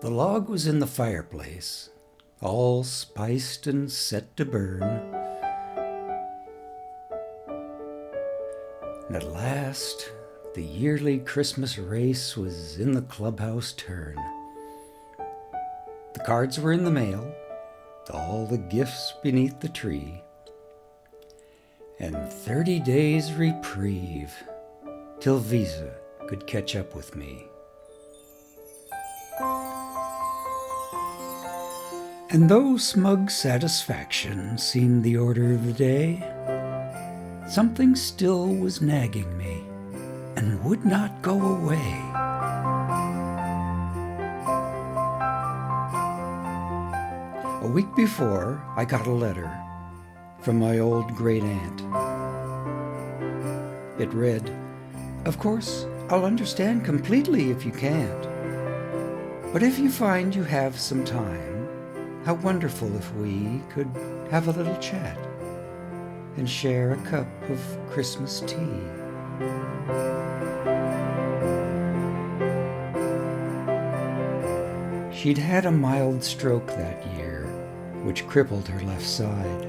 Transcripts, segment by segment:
The log was in the fireplace, all spiced and set to burn. And at last, the yearly Christmas race was in the clubhouse turn. The cards were in the mail, all the gifts beneath the tree, and 30 days reprieve till Visa could catch up with me. And though smug satisfaction seemed the order of the day, something still was nagging me and would not go away. A week before, I got a letter from my old great-aunt. It read, "Of course, I'll understand completely if you can't. But if you find you have some time, how wonderful if we could have a little chat and share a cup of Christmas tea." She'd had a mild stroke that year, which crippled her left side.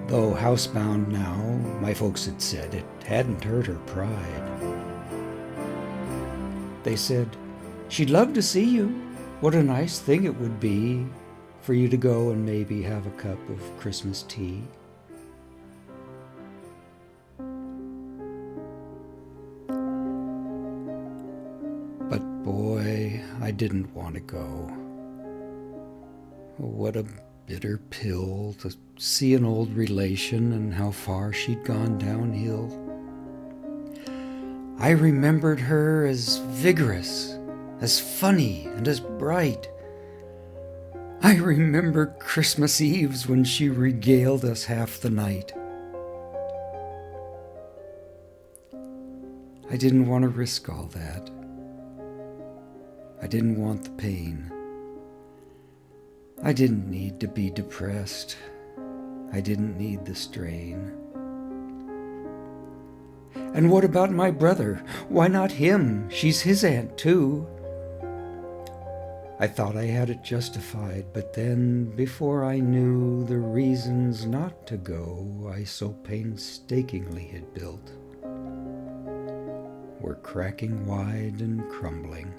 Though housebound now, my folks had said it hadn't hurt her pride. They said, "She'd love to see you. What a nice thing it would be for you to go and maybe have a cup of Christmas tea." But boy, I didn't want to go. What a bitter pill to see an old relation and how far she'd gone downhill. I remembered her as vigorous, as funny, and as bright. I remember Christmas Eves when she regaled us half the night. I didn't want to risk all that. I didn't want the pain. I didn't need to be depressed. I didn't need the strain. And what about my brother? Why not him? She's his aunt too. I thought I had it justified, but then, before I knew the reasons not to go I so painstakingly had built, were cracking wide and crumbling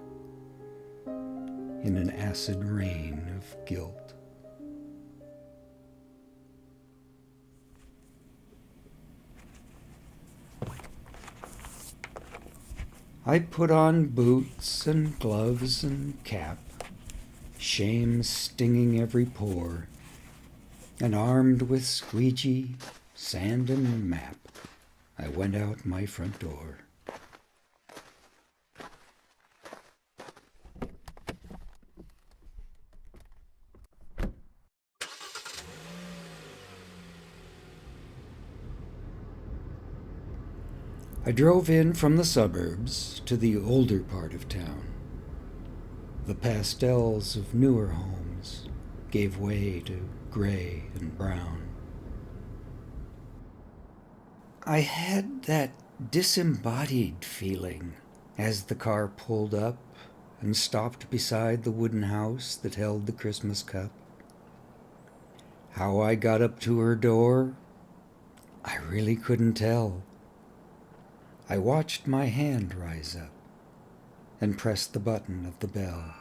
in an acid rain of guilt. I put on boots and gloves and cap, shame stinging every pore, and armed with squeegee, sand, and map, I went out my front door. I drove in from the suburbs to the older part of town. The pastels of newer homes gave way to gray and brown. I had that disembodied feeling as the car pulled up and stopped beside the wooden house that held the Christmas cup. How I got up to her door, I really couldn't tell. I watched my hand rise up and pressed the button of the bell.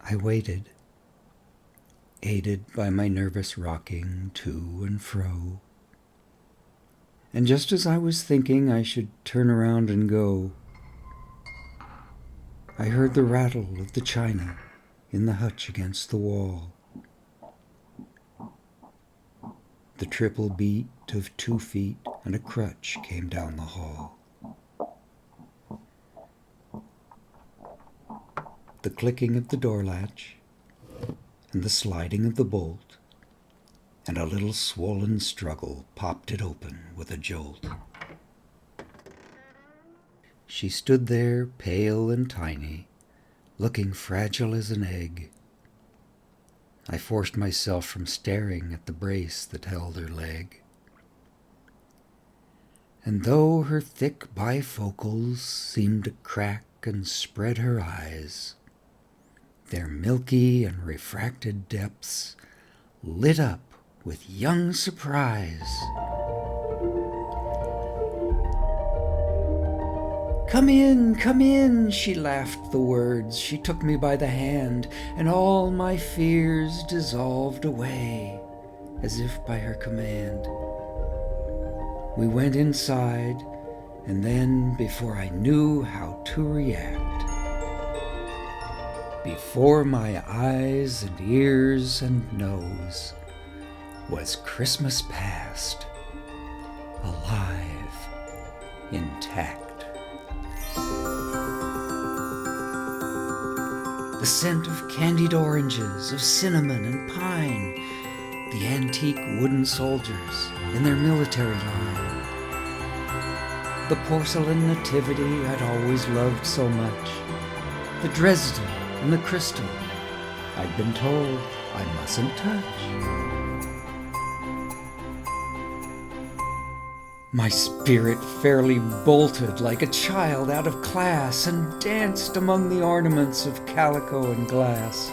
I waited, aided by my nervous rocking to and fro. And just as I was thinking I should turn around and go, I heard the rattle of the china in the hutch against the wall. The triple beat of 2 feet and a crutch came down the hall. The clicking of the door latch and the sliding of the bolt, and a little swollen struggle popped it open with a jolt. She stood there, pale and tiny, looking fragile as an egg. I forced myself from staring at the brace that held her leg. And though her thick bifocals seemed to crack back and spread her eyes. Their milky and refracted depths lit up with young surprise. Come in, she laughed the words. She took me by the hand, and all my fears dissolved away, as if by her command. We went inside, and then, before I knew how to react, before my eyes and ears and nose was Christmas past, alive, intact. The scent of candied oranges, of cinnamon and pine, the antique wooden soldiers in their military line, the porcelain nativity I'd always loved so much, the Dresden and the crystal I'd been told I mustn't touch. My spirit fairly bolted like a child out of class and danced among the ornaments of calico and glass.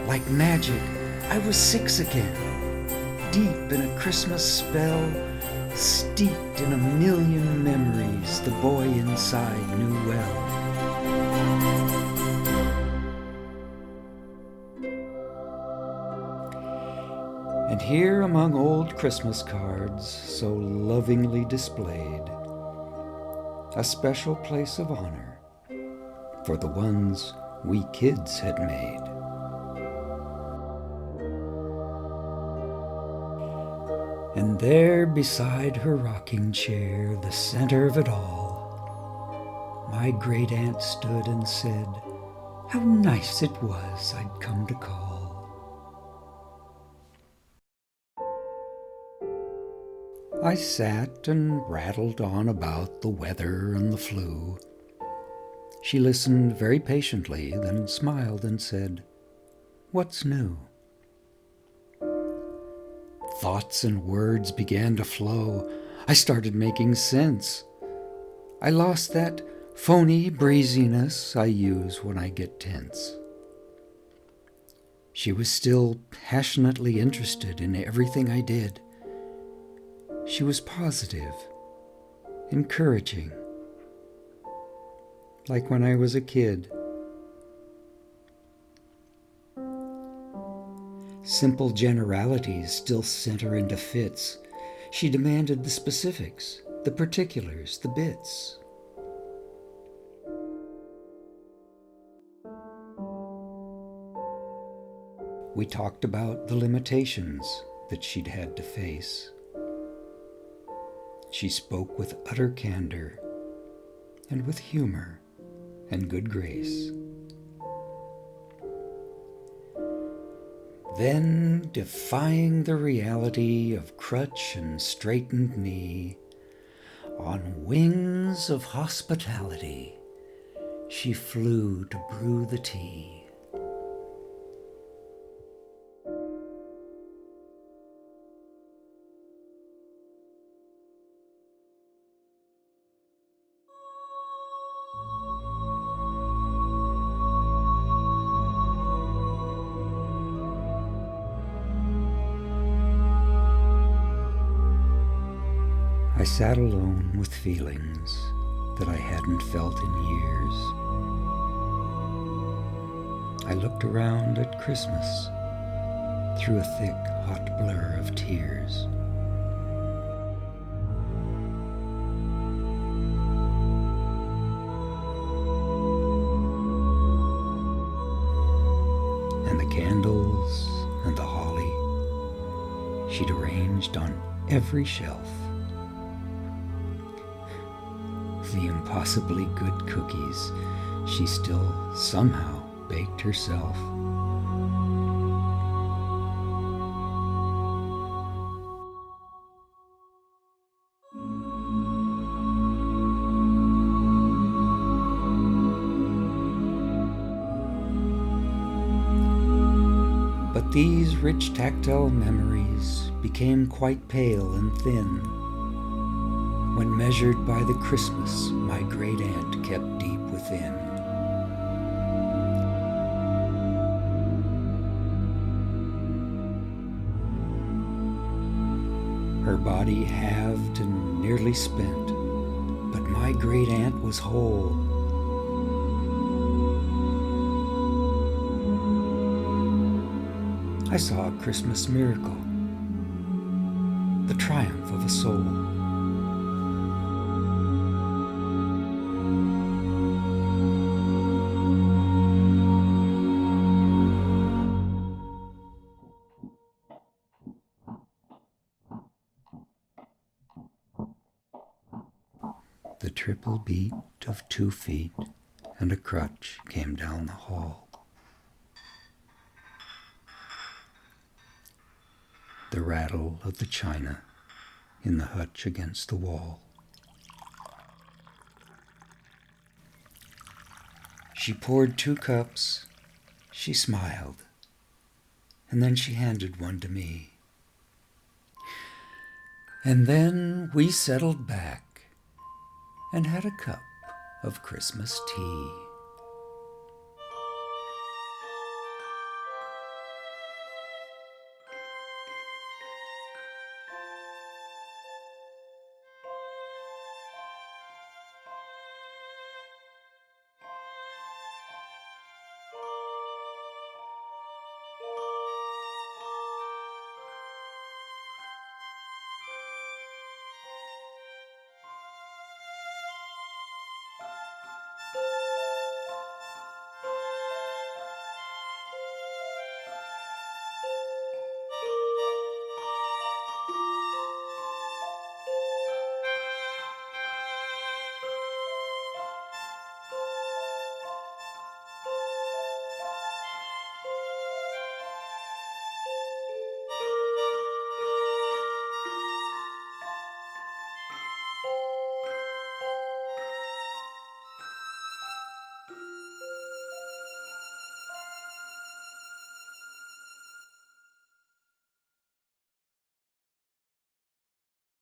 Like magic, I was 6 again, deep in a Christmas spell, steeped in a million memories the boy inside knew well. And here among old Christmas cards, so lovingly displayed, a special place of honor for the ones we kids had made. And there beside her rocking chair, the center of it all, my great aunt stood and said, how nice it was I'd come to call. I sat and rattled on about the weather and the flu. She listened very patiently, then smiled and said, what's new? Thoughts and words began to flow. I started making sense. I lost that phony breeziness I use when I get tense. She was still passionately interested in everything I did. She was positive, encouraging, like when I was a kid. Simple generalities still sent her into fits. She demanded the specifics, the particulars, the bits. We talked about the limitations that she'd had to face. She spoke with utter candor and with humor and good grace. Then, defying the reality of crutch and straightened knee, on wings of hospitality, she flew to brew the tea. I sat alone with feelings that I hadn't felt in years. I looked around at Christmas through a thick, hot blur of tears. And the candles and the holly she'd arranged on every shelf. The impossibly good cookies she still somehow baked herself. But these rich tactile memories became quite pale and thin when measured by the Christmas my great aunt kept deep within. Her body halved and nearly spent, but my great aunt was whole. I saw a Christmas miracle, the triumph of a soul. The triple beat of 2 feet and a crutch came down the hall. The rattle of the china in the hutch against the wall. She poured 2 cups, she smiled, and then she handed one to me. And then we settled back and had a cup of Christmas tea.